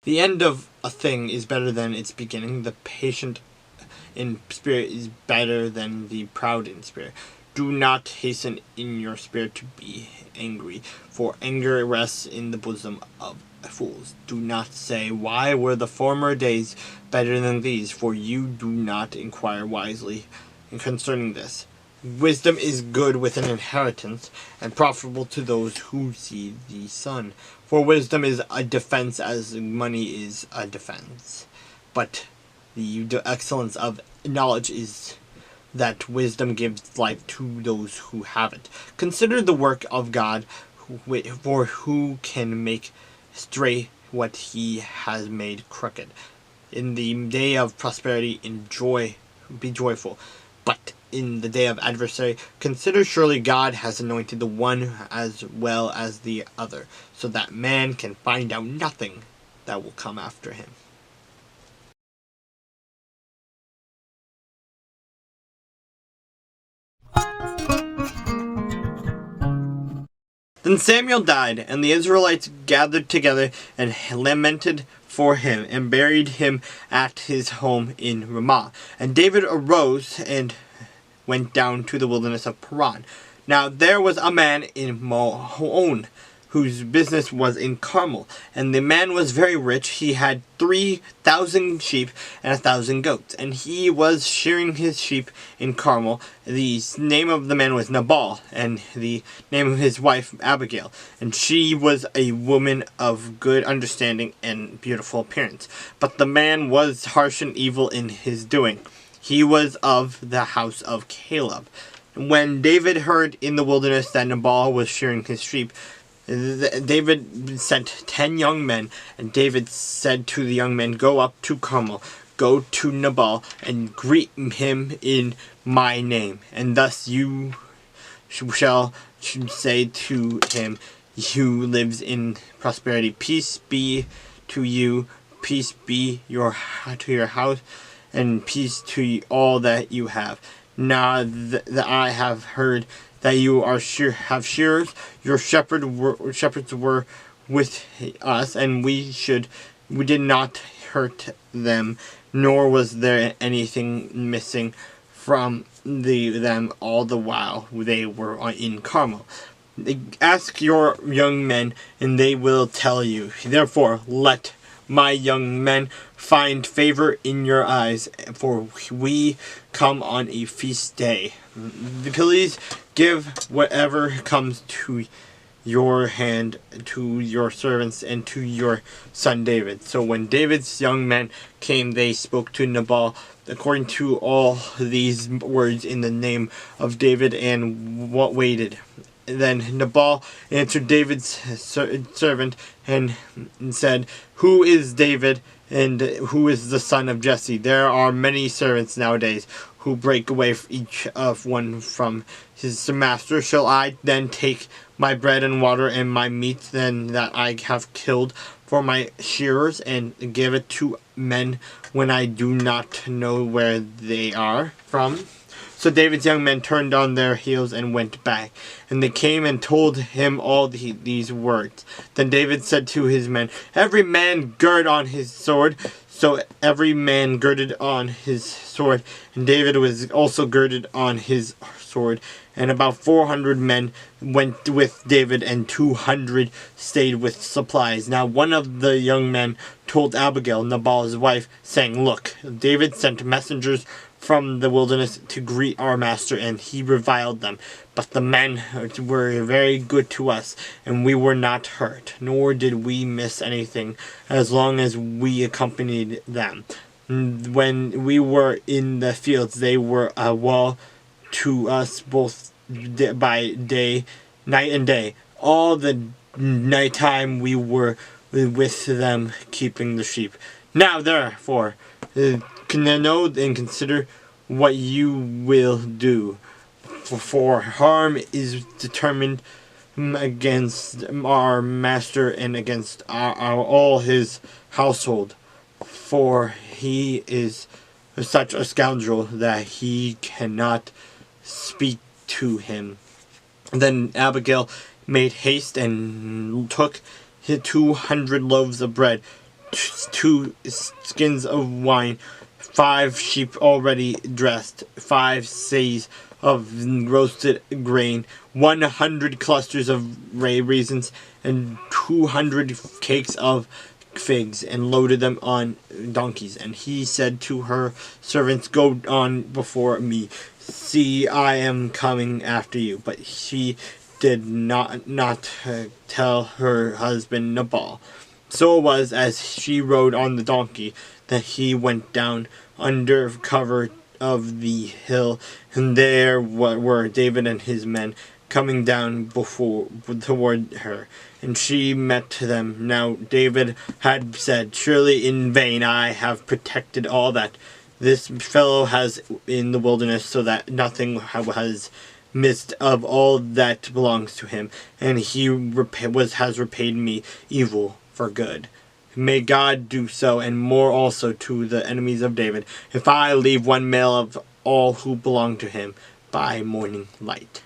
The end of a thing is better than its beginning. The patient in spirit is better than the proud in spirit. Do not hasten in your spirit to be angry, for anger rests in the bosom of fools. Do not say, why were the former days better than these? For you do not inquire wisely concerning this. Wisdom is good with an inheritance, and profitable to those who see the sun. For wisdom is a defense as money is a defense. But the excellence of knowledge is that wisdom gives life to those who have it. Consider the work of God, for who can make straight what he has made crooked. In the day of prosperity, be joyful. But in the day of adversity, consider surely God has anointed the one as well as the other, so that man can find out nothing that will come after him. Then Samuel died, and the Israelites gathered together and lamented for him, and buried him at his home in Ramah. And David arose and went down to the wilderness of Paran. Now there was a man in Maon, whose business was in Carmel, and the man was very rich. He had 3,000 sheep and 1,000 goats, and he was shearing his sheep in Carmel. The name of the man was Nabal, and the name of his wife Abigail, and she was a woman of good understanding and beautiful appearance. But the man was harsh and evil in his doing. He was of the house of Caleb. When David heard in the wilderness that Nabal was shearing his sheep, David sent 10 young men, and David said to the young men, go up to Carmel, go to Nabal, and greet him in my name. And thus you shall say to him, who lives in prosperity, peace be to you, peace be to your house, and peace to all that you have. Now that I have heard that you are have shearers, your shepherds were with us, and we did not hurt them, nor was there anything missing from them all the while they were in Carmel. Ask your young men, and they will tell you. Therefore, let my young men find favor in your eyes, for we come on a feast day. Please give whatever comes to your hand to your servants and to your son David. So when David's young men came, they spoke to Nabal according to all these words in the name of David, and what waited. Then Nabal answered David's servant and said, who is David, and who is the son of Jesse? There are many servants nowadays who break away each of one from his master. Shall I then take my bread and water and my meat then that I have killed for my shearers, and give it to men when I do not know where they are from? So David's young men turned on their heels and went back, and they came and told him all these words. Then David said to his men, every man gird on his sword. So every man girded on his sword, and David was also girded on his sword. And about 400 men went with David, and 200 stayed with supplies. Now one of the young men told Abigail, Nabal's wife, saying, look, David sent messengers from the wilderness to greet our master, and he reviled them. But the men were very good to us, and we were not hurt, nor did we miss anything as long as we accompanied them. When we were in the fields, they were a wall to us both by day, night and day. All the nighttime we were with them keeping the sheep. Now therefore, know and consider what you will do, for harm is determined against our master and against all his household, for he is such a scoundrel that he cannot speak to him. Then Abigail made haste and took 200 loaves of bread, 2 skins of wine, 5 sheep already dressed, 5 seahs of roasted grain, 100 clusters of raisins, and 200 cakes of figs, and loaded them on donkeys. And he said to her servants, "Go on before me. See, I am coming after you." But she did not tell her husband Nabal. So it was, as she rode on the donkey, that he went down under cover of the hill, and there were David and his men coming down toward her, and she met them. Now David had said, "Surely in vain I have protected all that this fellow has in the wilderness, so that nothing has missed of all that belongs to him, and he has repaid me evil for good. May God do so, and more also to the enemies of David, if I leave one male of all who belong to him by morning light."